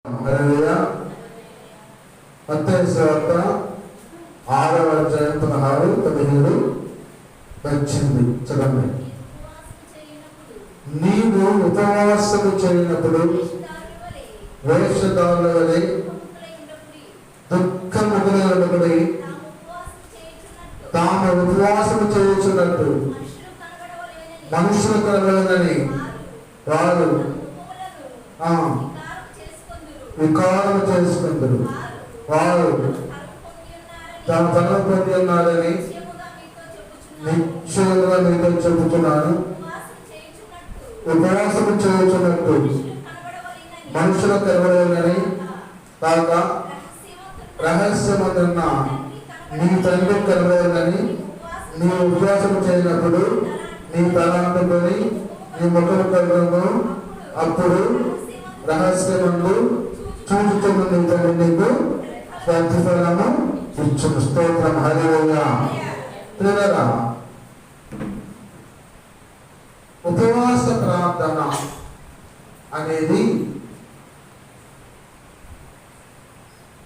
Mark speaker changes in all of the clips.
Speaker 1: హల్లెలూయా. మత్తయి సువార్త 6వ అధ్యాయం 16, 17 వచ్చింది. చదవండి. నీవు ఉపవాసము చేయనప్పుడు వేషధారుల వలె దుఃఖముగులై తాము ఉపవాసము చేయుచున్నట్టు మనుషులు కనబడని వారు వికారం చేసుకుందరు. వారు తమ తల పొంది ఉన్నారని నిశ్చయంగా మీతో చెబుతున్నాను. ఉపవాసము చేయుచున్నట్టు మనుషులు కనబడని కాక రహస్యమున్న నీ తండ్రి కనబడని నీ ఉపవాసం చేయనప్పుడు నీ తల అంటుకొని నీ ముఖము కనుగొను. అప్పుడు రహస్యమందు చూచుతున్న నీ తండ్రి నీకు ప్రతిఫలము ఇచ్చును. స్తోత్రం. హల్లెలూయా. ప్రియరా, ఉపవాస ప్రార్థన అనేది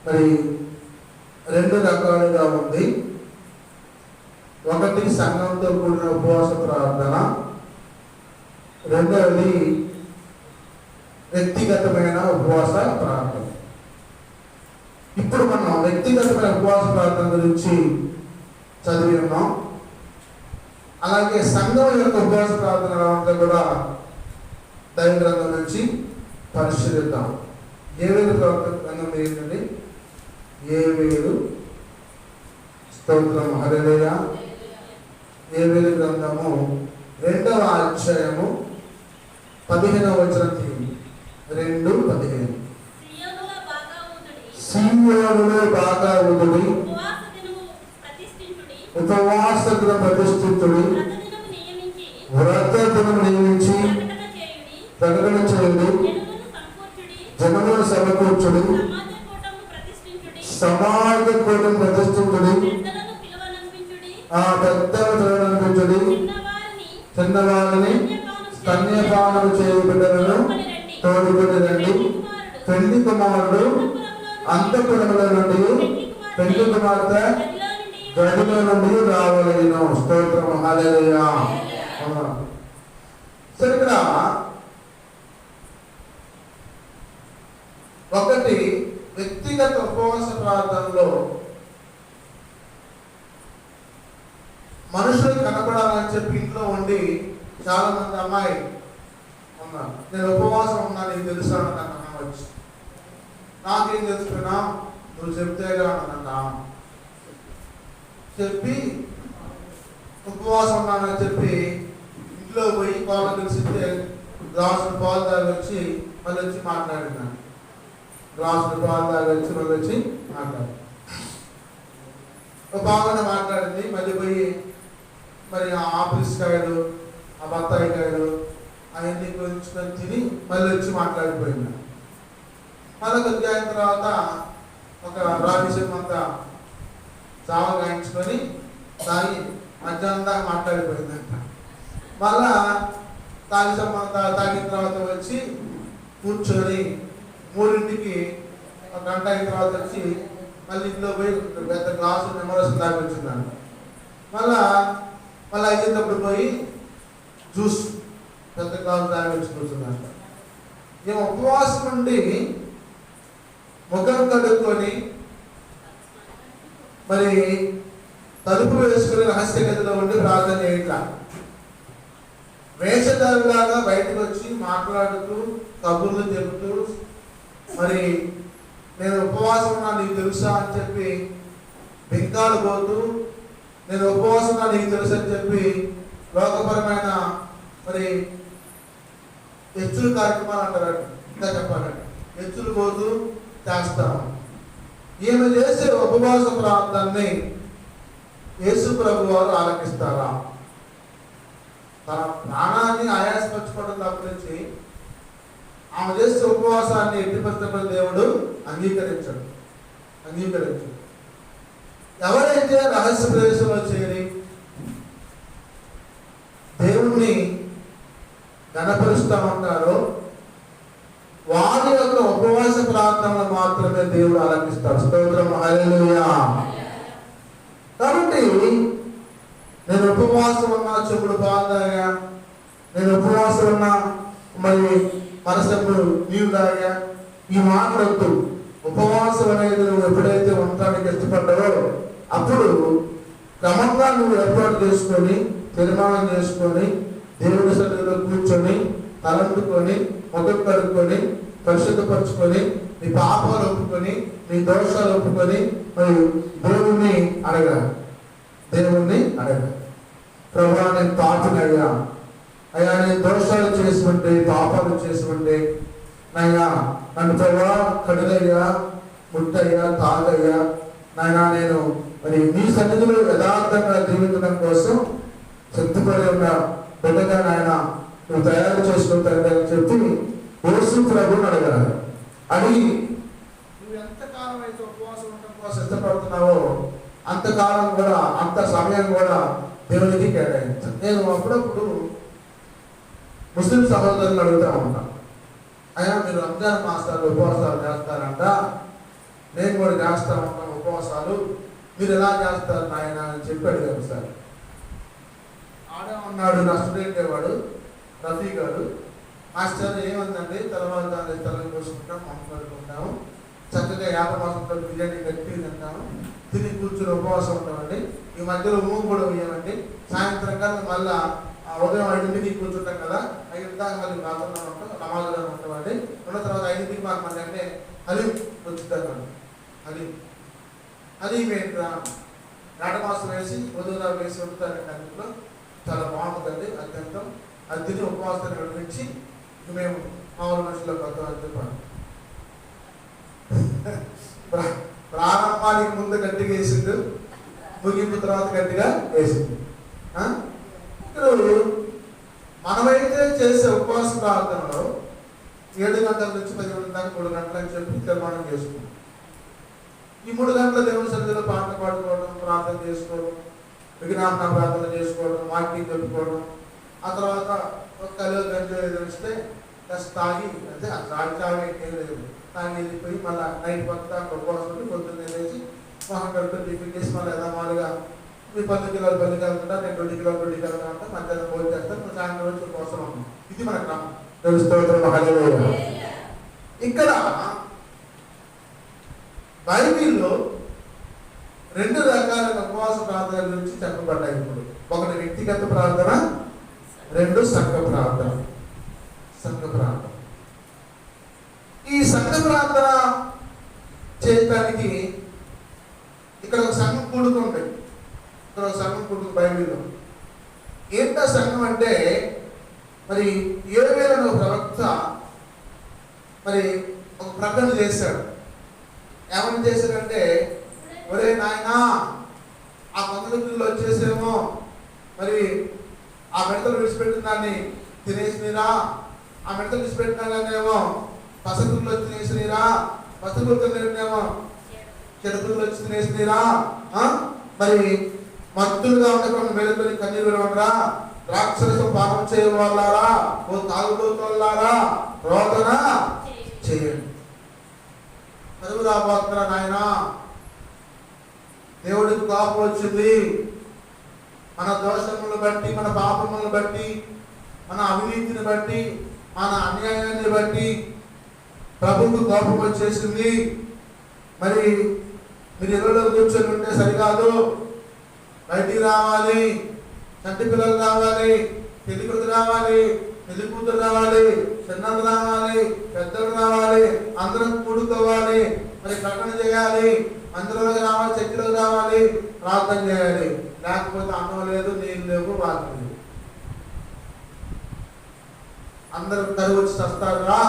Speaker 1: మరి రెండు రకాలుగా ఉంది. ఒకటి సంఘంతో కూడిన ఉపవాస ప్రార్థన, రెండవది వ్యక్తిగతమైన ఉపవాస ప్రార్థన. ఇప్పుడు మనం వ్యక్తిగతమైన ఉపవాస ప్రార్థన గురించి చదివి ఉన్నాం. అలాగే సంఘం యొక్క ఉపవాస ప్రార్థన అంతా కూడా దైవ గ్రంథం నుంచి పరిశీలిద్దాం. ఏవేలు గ్రంథం ఏంటండి? ఏవేలు. స్తోత్రం. హల్లెలూయా. ఏవేలు గ్రంథము 2వ అధ్యాయము 15వ వచనం తీయండి. 2:15. సీయోనులో బాగా ఊదుడి, ఉపవాస దినం ప్రతిష్ఠించుడి, వ్రత దినం నియమించి ప్రకటన చేయుడి, జనములను సమకూర్చుడి, సమాజ కూటం ప్రతిష్ఠించుడి, ఆ పెద్దలను అనిపించుడి, చిన్నవారిని కన్యాపానము చేయు బిడ్డలను తోడుకొని రండి. పెళ్లి కుమారుడు అంతఃపురముల నుండి పెళ్లి కుమార్తె గదిలో నుండి రావలేను. స్తోత్రం. హల్లెలూయా. సరే, ఇక్కడ ఒకటి వ్యక్తిగత ఉపవాస ప్రార్థనలో మనుషులు కనపడాలని చెప్పి ఇంట్లో ఉండి చాలా మంది అమ్మాయి ఉన్నారు, నేను ఉపవాసం ఉన్నా నీకు తెలుసా అన్న అనవచ్చు. నాకేం తెలుసుకున్నా, నువ్వు చెప్తేగా అన్న చెప్పి ఉపవాసం ఉన్నానని చెప్పి ఇంట్లో పోయి పాలు తెలిసితే గ్లాసులు పాలు తాగి వచ్చి మళ్ళీ వచ్చి మాట్లాడినాను. గ్లాసులు పాలు తాగి వచ్చి మళ్ళీ వచ్చి మాట్లాడి బాగానే మాట్లాడింది. మళ్ళీ పోయి మరి ఆ ఆఫీస్ కాయలు, ఆ బత్తాయి కాయలు అవన్నీ కొంచుకొని తిని మళ్ళీ వచ్చి మాట్లాడిపోయింది. మళ్ళీ కొద్దిగా అయిన తర్వాత ఒక రావిషయం అంతా చావ గాయించుకొని తాగి మధ్యాహ్నం దాకా మాట్లాడిపోయిందంట. మళ్ళా తాగిన తర్వాత వచ్చి కూర్చొని 3ంటికి ఒక గంట అయిన తర్వాత వచ్చి మళ్ళీ ఇంట్లో పోయి పెద్ద గ్లాసు నిమ్మరసం తాగి వచ్చిందంట. మళ్ళీ అయ్యేటప్పుడు పోయి జ్యూస్ పెద్ద గ్లాసు తాగి వచ్చి కూర్చుందంట. ఏమో ఉపవాసం నుండి ముఖం కడుక్కొని మరి తలుపు వేసుకుని రహస్య గదిలో ఉండి ప్రార్థన చేయట్లా. వేషధారులాగా బయటకు వచ్చి మాట్లాడుతూ కబుర్లు చెబుతూ మరి నేను ఉపవాసం ఉన్నా నీకు తెలుసా అని చెప్పి బింకాలు పోతూ నేను ఉపవాసం ఉన్నా నీకు తెలుసు అని చెప్పి లోకపరమైన మరి హెచ్చులు కార్యక్రమాలు అంటారండి. ఇంకా చెప్పాలండి, హెచ్చులు పోతూ చేస్తాం. ఈమె చేసే ఉపవాస ప్రార్థనని యేసు ప్రభు వారు ఆలకిస్తారా? తన ప్రాణాన్ని ఆయాసపరచుకోవడం తప్పించి ఆమె చేసే ఉపవాసాన్ని ఎట్టి పరిస్థితుల్లో దేవుడు అంగీకరించడు. ఎవరైతే రహస్య ప్రవేశంలో చేరి దేవుణ్ణి గణపరుస్తూ ఉంటారో వారి యొక్క ఉపవాస ప్రార్థనలు మాత్రమే దేవుడు ఆలకిస్తాడు. స్తోత్రం, హల్లెలూయా. కాబట్టి నేను ఉపవాసం ఉన్నా, చెప్పుడు బాగా నేను ఉపవాసం ఉన్నా, మరి మనసప్పుడు నీళ్ళు తాగా, ఈ మాట్లాడుతూ ఉపవాసం అనేది నువ్వు ఎప్పుడైతే ఉండటానికి ఇష్టపడ్డావో అప్పుడు క్రమంగా నువ్వు ఏర్పాటు చేసుకొని, తీర్మానం చేసుకొని, దేవుడి సన్నిధిలో కూర్చొని, తలంటుకొని, ముఖం కడుక్కొని, పరిశుద్ధపరచుకొని, నీ పాపాలు ఒప్పుకొని, నీ దోషాలు ఒప్పుకొని, మరి దేవుణ్ణి అడగాలి. దేవుణ్ణి అడగాలి. ప్రభువా, నేను పాపినయ్యా, అయ్యా నేను దోషాలు చేసి ఉంటే, పాపాలు చేసి ఉంటే, నాయనా నన్ను ప్రభువా కడుగయ్యా, ముట్టయ్యా, తాగయ్యా, నాయనా నేను మరి నీ సన్నిధిలో యథార్థంగా జీవించడం కోసం సిద్ధపడి ఉన్న బిడ్డగా నాయన నువ్వు తయారు చేసుకుంటానని చెప్పి యేసు ప్రభువుని అడగాలి. అడిగి నువ్వు ఎంతకాలం అయితే ఉపవాసం ఉండడం కోసం ఇష్టపడుతున్నావో అంతకాలం కూడా, అంత సమయం కూడా దేవునికి కేటాయించాలి. నేను అప్పుడప్పుడు ముస్లిం సహోదరులు అడుగుతా ఉంటాను, అయ్యా మీరు రంజాన్ మాసాలు ఉపవాసాలు చేస్తారంట, నేను కూడా చేస్తా ఉంటాను ఉపవాసాలు, మీరు ఎలా చేస్తారు నాయన అని చెప్పి అడిగారు. సార్ ఆడే ఉన్నాడు నా స్టూడెంట్ వాడు రఫీ గారు, మాస్టర్ ఏమందండి తర్వాత తలని పోసుకుంటాం, మొహం కడుకుంటాము, చక్కగా 50 మాసంతో బిర్యానీ కట్టి తింటాము, తిని కూర్చుని ఉపవాసం ఉంటామండి, ఈ మధ్యలో మూడు కూడా వేయమండి, సాయంత్రం కాదు మళ్ళా ఉదయం 5ంటికి కూర్చుంటాం కదా, 5 దాకా మళ్ళీ ప్రార్థనలో ఉంటాం, నమాజులో ఉంటామండి, ఉన్న తర్వాత 5ంటికి మాకు మళ్ళీ అంటే హలీం వచ్చుతాను. హలీం ఏంట్రా నాటమాసం వేసి వధువులా వేసి ఉంటారండి, అందులో చాలా బాగుంటుందండి అత్యంతం, అది తిని ఉపవాసాన్ని నడిపించి మేము మామూలు మనుషులకు వద్దామని చెప్పాను. ప్రారంభానికి ముందు గట్టిగా వేసిండు, ముగింపు తర్వాత గట్టిగా వేసింది. ఇప్పుడు మనమైతే చేసే ఉపవాస ప్రార్థనలో 7 గంటల నుంచి 10 గంటల దాకా 3 గంటలు అని చెప్పి తీర్మానం చేసుకున్నాం. ఈ 3 గంటల దేవుని సన్నిధిలో పాటలు పాడుకోవడం, ప్రార్థన చేసుకోవడం, విజ్ఞాపన ప్రార్థన చేసుకోవడం, వాక్యం చెప్పుకోవడం, ఆ తర్వాత ఒక కలిసి గంటలు ఏదైతే కాస్త తాగి, అంటే తాగి తాగి వెళ్ళిపోయి మళ్ళీ నైట్ పక్క ఉపవాసం ఉండి పొద్దున్నే లేచి మొహం కడుపుని టిఫిన్ చేసి మళ్ళీ యథామాలుగా మీ 10 కిలోలు 10 కిలోలు నేను 20 కిలోలు 20 కిలోలు అంటే మధ్యాహ్నం భోజనం చేస్తాను, సాయంత్రం వచ్చి ఉపవాసం ఉన్నాం. ఇది మన క్రమం. తెలుస్తోంది. ఇక్కడ బైబిల్లో 2 రకాల ఉపవాస ప్రార్థన గురించి చెప్పబడ్డాయి. ఇప్పుడు ఒకటి వ్యక్తిగత ప్రార్థన, 2 సంఘ ప్రార్థన. సంఘ ప్రార్థన, ఈ సంఘ ప్రార్థన చేయటానికి ఇక్కడ ఒక సంఘం కూడుకుంది. ఇక్కడ ఒక సంఘం కూడుకు బైబిల్లో ఏంటో సంఘం అంటే, మరి యోవేలు ప్రవక్త మరి ఒక ప్రకటన చేశాడు. ఏమని చేశాడంటే, ఒరే నాయనా ఆ కొందరిలో వచ్చేసేమో మరి ఆ మిడతలు విడిచిపెట్టిన దాన్ని తినేసినరా, ఆ మిడతలు విడిచిపెట్టినానేమో పసగుళ్ళు వచ్చి తినేసినరా, పసగుళ్ళు తినేమో చెడుకుళ్ళు వచ్చి తినేసినరా, మరి మత్తులుగా ఉండకుండా వెలుగుని కన్నీరు విడవరా, రాక్షసం పాపం చేయవాళ్ళారా, ఓ తాగుబోతులారా రోదన చేయండి. చదువు రాబోతున్నా నాయన, దేవుడికి కోపం వచ్చింది. మన దోషములను బట్టి, మన పాపములను బట్టి, మన అవినీతిని బట్టి, మన అన్యాయాన్ని బట్టి ప్రభువుకు కోపం వచ్చేసింది. మరి మీరు ఇళ్ళలో కూర్చొని ఉంటే సరికాదు, బయటికి రావాలి, చంటి పిల్లలు రావాలి, పెళ్లి కొడుకు రావాలి, పెళ్లి కూతురు రావాలి, చిన్నలు రావాలి, పెద్దలు రావాలి, అందరం కూడుకోవాలి, మరి ప్రకటన చేయాలి, మందిరంలోకి రావాలి, చర్చిలోకి రావాలి, ప్రార్థన చేయాలి. లేకపోతే అన్నం లేదు, నీళ్ళు లేవు, వాకి లేవు, అందరూ కరువు వచ్చి వస్తారా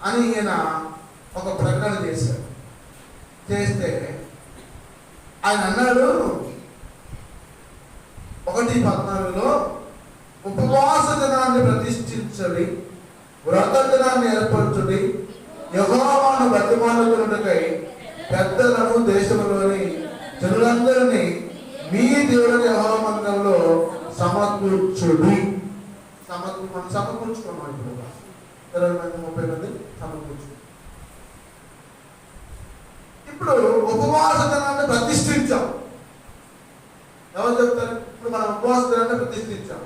Speaker 1: అని ఈయన ఒక ప్రకటన చేశాడు. చేస్తే ఆయన అన్నాడు 1:14 ఉపవాస దినాన్ని ప్రతిష్ఠించండి, వ్రత దినాన్ని ఏర్పరచుడి, యెహోవాను బతిమాలుకొనుటకై పెద్దలను దేశంలోని జనులందరినీ మీ దేవుని యెహోవా మందిరంలో సమకూర్చుడి. మనం సమకూర్చుకున్నాం. ఇప్పుడు 20 మంది 30 మంది సమకూర్చు. ఇప్పుడు ఉపవాస దినాన్ని ప్రతిష్ఠించాం. ఎవరు చెప్తారు? ఇప్పుడు మనం ఉపవాస దినాన్ని ప్రతిష్ఠించాం.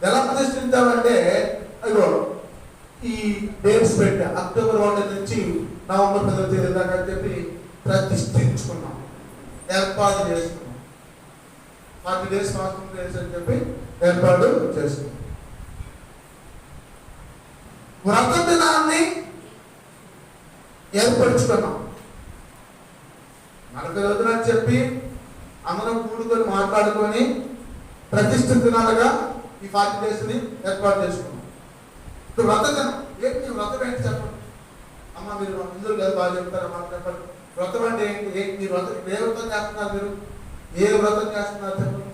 Speaker 1: ఎలా ప్రతిష్ఠించామంటే అయ్యో ఈ డేట్స్ పెట్టా, అక్టోబర్ 1 నుంచి నవంబర్ 10వ తేదీ దాకా అని చెప్పి ప్రతిష్ఠించుకున్నాం, ఏర్పాటు చేసుకున్నాం. 40 days ఫాస్టింగ్ డేస్ అని చెప్పి ఏర్పాటు చేసుకున్నాం. వ్రత దినాన్ని ఏర్పరచుకున్నాం. మనకు రోజునని చెప్పి అందరం కూడుకొని మాట్లాడుకొని ప్రతిష్ఠిత దినాలుగా ఈ 40 days ఏర్పాటు చేసుకున్నాం. ఇప్పుడు వ్రత దినం ఏంటి? వ్రతం ఏంటి చెప్పండి అమ్మ. మీరు అందరూ కదా బాగా చెప్తారమ్మా, చెప్పండి. వ్రతం అంటే ఏంటి? మీరు వ్రతం ఏ వ్రతం చేస్తున్నారు? మీరు ఏ వ్రతం చేస్తున్నారు చెప్పండి.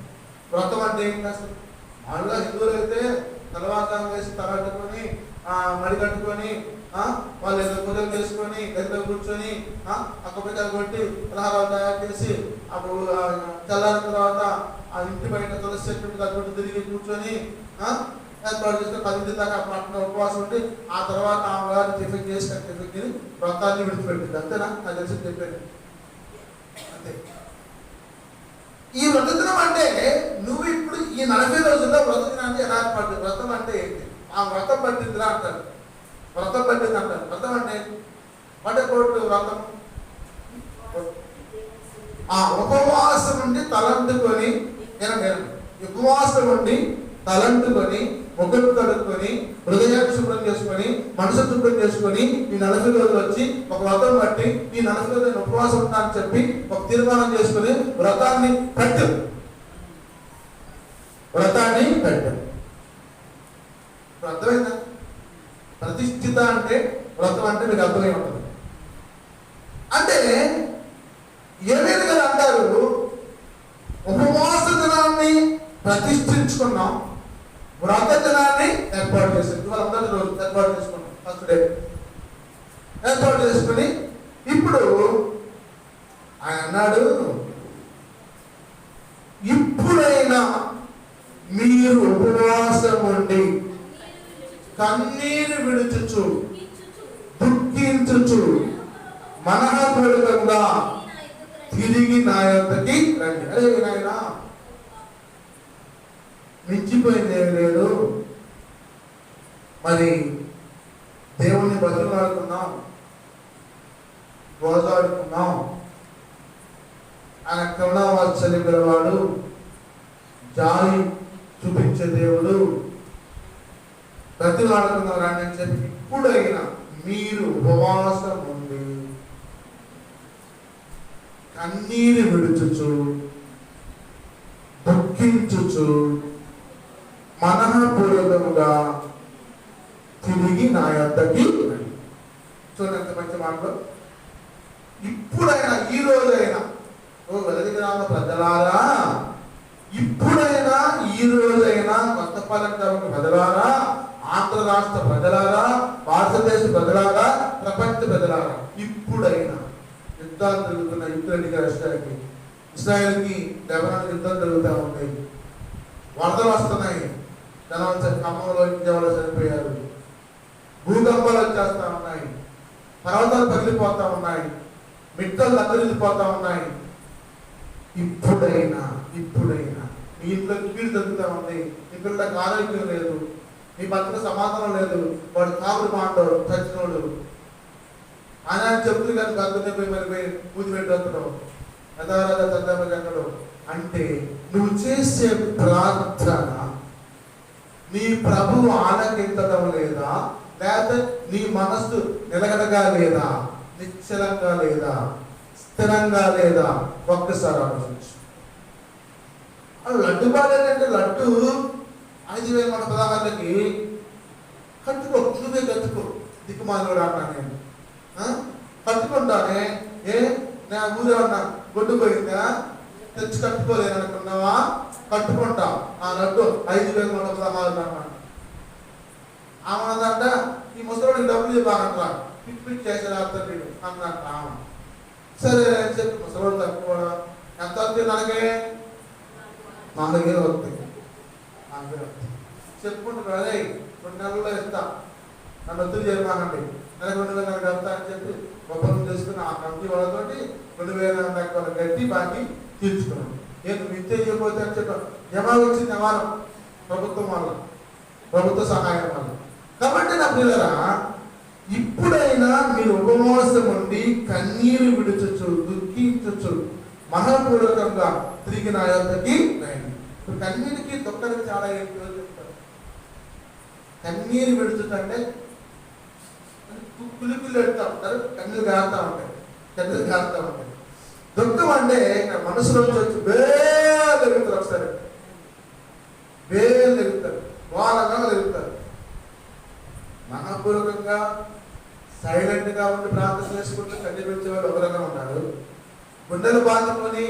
Speaker 1: వ్రతం అంటే ఏంటి అసలు? మామూలుగా హిందువులు అయితే తలవాతం వేసి తలట్టుకొని మడి కట్టుకొని వాళ్ళు ఏదో పూజలు చేసుకొని గదిలో కూర్చొని అక్కపిక్కలు కొట్టి పలహారాలు తయారు చేసి అప్పుడు చల్లారిన తర్వాత ఆ ఇంటి బయట తులసి చెట్టు తగ్గట్టు తిరిగి కూర్చొని ఏర్పాటు చేసుకొని 10 దాకా పట్టిన ఉపవాసం ఉండి ఆ తర్వాత ఆ వారు టిఫిన్ చేసి టిఫిన్ తిని వ్రతాన్ని విడిచిపెట్టింది. అంతేనా? నాకు తెలిసి చెప్పాను అంతే. ఈ వ్రత దినం అంటే నువ్వు ఇప్పుడు ఈ 40 రోజుల్లో వ్రత దినాన్ని ఎలా ఏర్పాటు? వ్రతం అంటే ఏంటి? ఆ వ్రతం పట్టిందిరా అంటారు. వ్రతం పట్టింది అంటారు. వ్రతం అంటే కోటి వ్రతం ఆ ఉపవాసం నుండి తలంటుకొని ఉపవాసం నుండి తలంటుకొని ముఖం కడుక్కొని హృదయాన్ని శుభ్రం చేసుకొని మనసు శుభ్రం చేసుకొని ఈ 40 రోజులు వచ్చి ఒక వ్రతం బట్టి ఈ 40 రోజులు ఉపవాసం ఉంటానని చెప్పి ఒక తీర్మానం చేసుకుని వ్రతాన్ని పెట్టు. అర్థమైందా? ప్రతిష్ఠిత అంటే వ్రతం అంటే మీకు అర్థమై ఉంటుంది. అంటే ఏమైనా కదా అంటారు, ఉపవాస దినాన్ని ప్రతిష్ఠించుకున్నాం, వ్రత దినాన్ని ఏర్పాటు చేసాం. ఇవాళ మొదటి రోజు ఏర్పాటు చేసుకున్నాం, ఫస్ట్ డే ఏర్పాటు చేసుకుని ఇప్పుడు ఆయన అన్నాడు, ఇప్పుడైనా మీరు ఉపవాసం ఉండి కన్నీరు విడుచుచు దుఃఖించుచు మనఃపూర్వకంగా తిరిగి నా యొద్దకి రండి. అరే నాయన, మించిపోయింది ఏమి లేదు. మరి దేవుణ్ణి బతులాడుకున్నాం, గోజాడుకున్నాం. ఆయన కరుణావాత్సల్యం గలవాడు, జాలి చూపించే దేవుడు. ప్రతిలాడుకున్నాం రాండి అని చెప్పి ఇప్పుడైనా మీరు ఉపవాసం ఉండి కన్నీరు విడుచుచు దుఃఖించుచు మనఃపూర్వకముగా తిరిగి నా యొద్దకి రండి. చూడండి ఎంత మంచి మాటలు. ఇప్పుడైనా, ఈ రోజైనా, వెలది గ్రామ ప్రజలారా, ఇప్పుడైనా, ఈ రోజైనా, కొత్తపాలెం గ్రామ ప్రజలారా, ఆంధ్ర రాష్ట్ర ప్రజలారా, భారతదేశ ప్రజలారా, ప్రపంచ ప్రజలారా, ఇప్పుడైనా యుద్ధాలు జరుగుతున్న యుక్రెయిన్ రష్యాకి, ఇస్రాయల్కి, లెబనాన్ యుద్ధాలు జరుగుతూ ఉంటాయి. వరదలు వస్తున్నాయి, జనం ఖమ్మంలో ఇండియాలో చనిపోయారు. భూకంపాలు వచ్చేస్తా ఉన్నాయి, పర్వతాలు పగిలిపోతా ఉన్నాయి, మిట్టలు దగ్గరిపోతా ఉన్నాయి. ఇప్పుడైనా మీ ఇంట్లో కీడు జరుగుతూ ఉంది, మీ పిల్లలకు ఆరోగ్యం లేదు, మీ భర్తకు సమాధానం లేదు, వాడు కాపుడు మాట్లాడు చచ్చినోడు ఆయన చెప్తుంది కానీ గర్భనే పోయి మరిపోయి పూజ పెట్టడం యథారాధ చంద్రమగంగడు. అంటే నువ్వు చేసే ప్రార్థన నీ ప్రభువు ఆలకించడం లేదా, లేకపోతే నీ మనస్సు నిలకడగా లేదా, నిశ్చలంగా లేదా, స్థిరంగా లేదా? ఒక్కసారి ఆలోచించు. లడ్డు బాగాలేదంటే లడ్డు 5,000 మన పదహారులకి కట్టుకో, నువ్వే కట్టుకో. దిక్కుమాలు రాన్నా నేను కట్టుకుంటానే. నా ఊరే ఉన్నా గొడ్డు పోయిందా, తెచ్చి కట్టుకోలేను అనుకున్నావా? కట్టుకుంటా. ఆ లడ్డు 5,000 మన పదహారు రాన్నా. ఆమెదంట ఈ ముసలికి డబ్బులు ఇవ్వాలంటా, పిక్ చేసేది అర్థం అన్నట్ట. సరే అని చెప్పి ముసలి తక్కువ ఎంత వస్తుంది? ನನಗೆ 4,000 వస్తాయి. చెప్పుకుంటున్నా, అదే 2 నెలల్లో ఇస్తా, నన్ను వద్దు చేయమానండి, నెలకు 2,000 కడతా అని చెప్పి ఒప్పందం చేసుకుని ఆ కమిటీ వాళ్ళతోటి 2,000 దాకా కట్టి బాకీ తీర్చుకున్నాం. ఏదో విద్య చేయకపోతే అని చెప్పారు. జమా వచ్చింది వారం ప్రభుత్వం వల్ల, ప్రభుత్వ సహాయం వల్ల. కాబట్టి నా పిల్లరా, ఇప్పుడైనా మీరు ఉపవాసం ఉండి కన్నీరు విడుచు దుఃఖించు మహాపూర్వకంగా తిరిగి నా యొక్కకి రండి. ఇప్పుడు కన్నీరికి దుఃఖానికి చాలా ఏంటో చెప్తారు. కన్నీరు విడుచుటంటే కులికులు పెడతా ఉంటారు, కన్నీరు గారుతా ఉంటాయి, కన్నీరు గారుతా ఉంటాయి. దుఃఖం అంటే మనసులో వచ్చి బేలు ఎగుతారు, ఒకసారి బేలు ఎగుతారు, వాళ్ళగా ఎగుతారు. మహాపూర్వకంగా సైలెంట్ గా ఉండి ప్రార్థన చేసుకుంటూ కన్నీరు వచ్చే వాళ్ళు ఒకరుగా ఉన్నారు. గుండెలు బాధకొని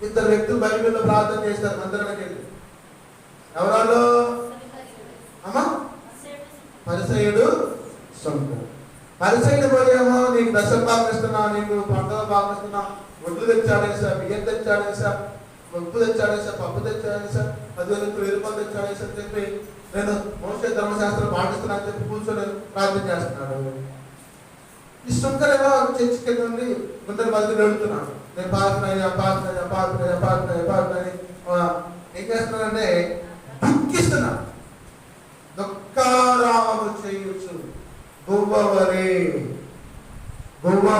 Speaker 1: ఇద్దరు వ్యక్తులు బైబిల్లో ప్రార్థన చేస్తారు మందిరానికి వెళ్ళి. ఎవరాలో అమ్మా? పరిసయ్యుడు సొంత. పరిసయ్యుడు పోయేమో నీకు దశం భాగమిస్తున్నా, నీకు పంటలు భాగమిస్తున్నా, ఒడ్లు తెచ్చాడేసా, బియ్యం తెచ్చాడేసా, ఉప్పు తెచ్చాడేసా, పప్పు తెచ్చాడేసా, 10,000 రూపాయలు తెచ్చాడేసా అని చెప్పి నేను మోసే ధర్మశాస్త్రం పాటిస్తున్నా అని చెప్పి కూర్చొని ప్రార్థన చేస్తున్నాడు. ఈ శుంకరేమో చర్చికి నుండి గుండెలు బదిలీ వెళుతున్నాడు. నేను పాడుతున్నాయి ఏం చేస్తున్నానంటే దుఃఖిస్తున్నాను. దుఃఖారామము చేయొచ్చు, గువ్వ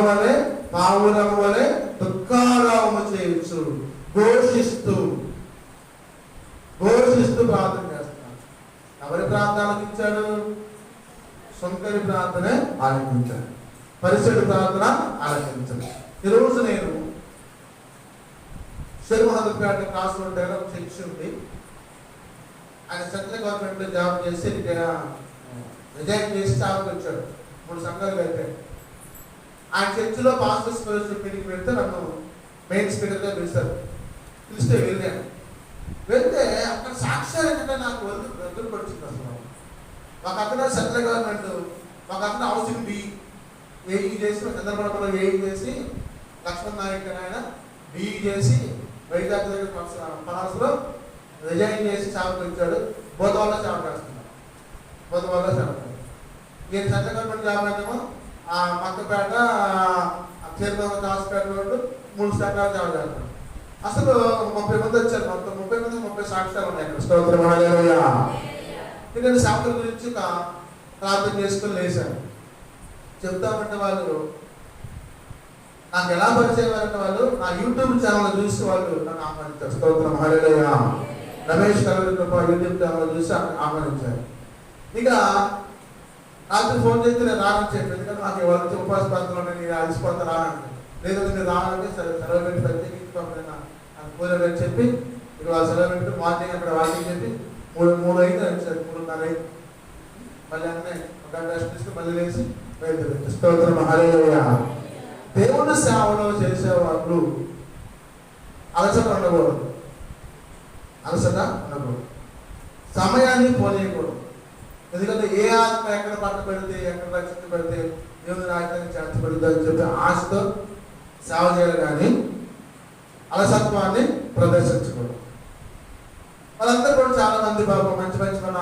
Speaker 1: వలె పావురము వలె దుఃఖారామము చేయొచ్చు. ఘోషిస్తూ ప్రార్థన చేస్తున్నాను. ఎవరి ప్రార్థన ఆలకించాడు? శంకరి ప్రార్థన ఆలకించాడు, పరిసయుడి ప్రార్థన ఆలకించాడు. ఈరోజు నేను శర్మహదపేట క్లాస్ రోడ్ చర్చ్ ఉంది. ఆయన సెంట్రల్ గవర్నమెంట్ లో జాబ్ చేసి రిజైన్ చేసి చావుకు వచ్చాడు. 3 సంఘాలు కలిపాడు. ఆయన చర్చిలో పాస్టర్స్ ఫెలోషిప్ మీటింగ్ వెళ్తే నన్ను మెయిన్ స్పీకర్ గా పిలిచారు. పిలిస్తే వెళ్ళాను. వెళ్తే అక్కడ సాక్ష్యాలు ఏంటంటే నాకు వదిలి పడుతుంది. అసలు ఒక అతను సెంట్రల్ గవర్నమెంట్, ఒక అతను హౌసింగ్ బి ఏఈ చేసి, చంద్రబాబులో ఏఈ చేసి, లక్ష్మణ్ నాయక్ ఆయన బిఈ చేసి వైజాగ్ దగ్గర పలాసులో రిజైన్ చేసి చావుకు వచ్చాడు. బోధవాళ్ళ చావు చేస్తున్నాడు. ఈయన సెంట్రల్ గవర్నమెంట్ జాబ్ అయితేమో ఆ మక్కపేట, చీరబాబు హాస్పిటల్ రోడ్డు 3 సంఘాలు చావు చేస్తున్నాడు. అసలు 30 మంది వచ్చారు. మొత్తం 30 మంది 30 సాక్ష్యాలు ఉన్నాయి అక్కడ. స్తోత్రం హల్లెలూయా. నేను సాకుల గురించి ప్రార్థన చేసుకుని లేచాను. చెప్తామంటే వాళ్ళు నాకు ఎలా పరిచయం అంటే వాళ్ళు నా యూట్యూబ్ ఛానల్ చూసి వాళ్ళు నన్ను ఆహ్వానించారు. స్తోత్రం హల్లెలూయా. రమేష్ కలవరి యూట్యూబ్ ఛానల్ చూసి ఆహ్వానించారు. ఇక రాత్రి ఫోన్ చేస్తే నేను రానని చెప్పి, ఎందుకంటే నాకు వాళ్ళకి ఉపాధి ప్రాంతంలో నేను అలసిపోతా రానంటే, లేదు మీరు రావాలంటే సరే సెలవు పెట్టి ప్రత్యేకించి నాకు కూరని చెప్పి ఇక వాళ్ళు సెలవు పెట్టి మార్నింగ్ అక్కడ వాకింగ్ చెప్పి 3 అయింది వచ్చారు. 3:30 అయింది. మళ్ళీ అన్నీ ఒక గంట రెస్ట్ తీసుకుని మళ్ళీ లేచి బయలుదేరి. స్తోత్రం హల్లెలూయా. దేవుని సేవలో చేసేవాళ్ళు అలసట ఉండకూడదు. సమయాన్ని పోనీయకూడదు. ఎందుకంటే ఏ ఆత్మ ఎక్కడ పట్టబడితే, ఎక్కడ రక్షించబడితే దేవుని రాజ్యాన్ని చేర్చబడితే అని చెప్పి ఆశతో సేవ చేయాలి, కానీ అలసత్వాన్ని ప్రదర్శించకూడదు. వాళ్ళందరూ కూడా చాలా మంది బాబు మంచి మన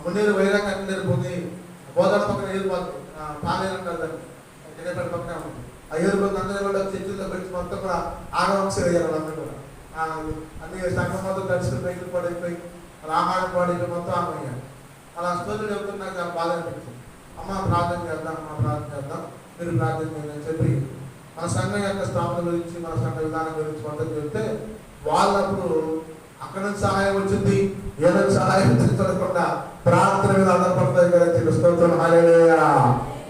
Speaker 1: మున్నీరు వైరాగ్ కన్నీరు పోయి బోధన పక్కన ఏరిపోతుంది. పాలేరు అంటారు దాన్ని, గిన్నెపల్లి పక్కనే ఉంటుంది. ఆ ఏరుపోతుంది. అందరూ కూడా చర్చిలో పెట్టి మొత్తం కూడా ఆగవంశం వేయాలి. వాళ్ళందరూ కూడా అన్ని సంఘం మొత్తం దర్శనం బయటకు పడిపోయి వాళ్ళ ఆహారం పాడైపోయి మొత్తం ఆగమయ్యారు. అలా స్టోరీలు చెప్తున్నా నాకు చాలా బాధ అనిపించింది. అమ్మ ప్రార్థన చేద్దాం, మీరు ప్రార్థన చేయండి అని చెప్పి మన సంఘం యొక్క స్థాపన గురించి, మన సంఘ విధానం గురించి మొత్తం చెప్తే వాళ్ళప్పుడు అక్కడ నుంచి సహాయం వచ్చింది, ఏదైనా సహాయం చూడకుండా ప్రార్థన మీద ఆధారపడతాయి కదా. స్తోత్రం హల్లెలూయా.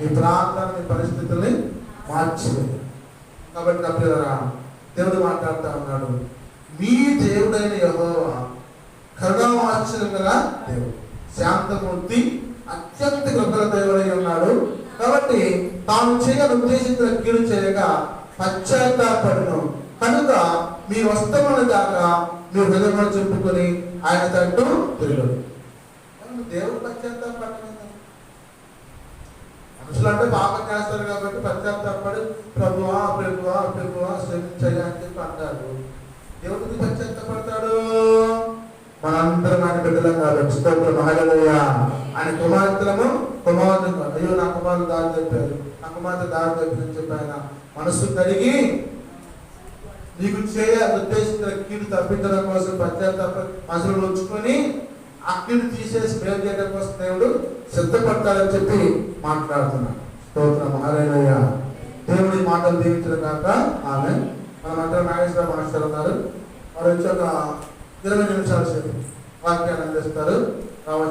Speaker 1: ఈ ప్రార్థన మీ పరిస్థితుల్ని మార్చివేది. కాబట్టి నా పిల్లరా, దేవుడు మాట్లాడుతూ ఉన్నాడు, మీ దేవుడైన యెహోవా కరుణావాత్సల్యం గల దేవుడు, శాంతమూర్తి, అత్యంత కృపగల దేవుడై ఉన్నాడు. కాబట్టి తాను చేయని ఉద్దేశించిన కీడు చేయగా పశ్చాత్తాపడును కనుక మీ వస్తముల దాకా మీ హృదయంలో చెప్పుకొని ఆయన తట్టు తిరగడు. దేవుడు పశ్చాత్తాపడలేదు. మనుషులు అంటే పాపం చేస్తారు కాబట్టి పశ్చాత్తాపడి ప్రభువా శ్రమించగా అని చెప్పి అంటారు. దేవుడికి పశ్చాత్తాపడతాడు. మనందరం ఆయన బిడ్డలం కాబట్టి స్తోత్రం హల్లెలూయా. ఆయన కుమార్తెలము కుమారుడు అయ్యో నా కుమారులు దారి తప్పారు, నా కుమార్తె దారి తప్పిందని చెప్పి ఆయన మనసు కడిగి నీకు ఉద్దేశించిన కీడు తప్పించడం కోసం పశ్చాత్తాప మనసులో ఉంచుకొని ఆ కీడు తీసేసి మేలు చేయడం కోసం దేవుడు సిద్ధపడతాడని చెప్పి మాట్లాడుతున్నాడు. స్తోత్రం, హల్లెలూయా. దేవుడి మాటలు దీవించడం కాక ఆమె. మనమందరం నాగేశ్వర మాస్టర్ ఉన్నారు, వారు వచ్చి ఒక 20 నిమిషాల సేపు వాక్యాన్ని అందిస్తారు.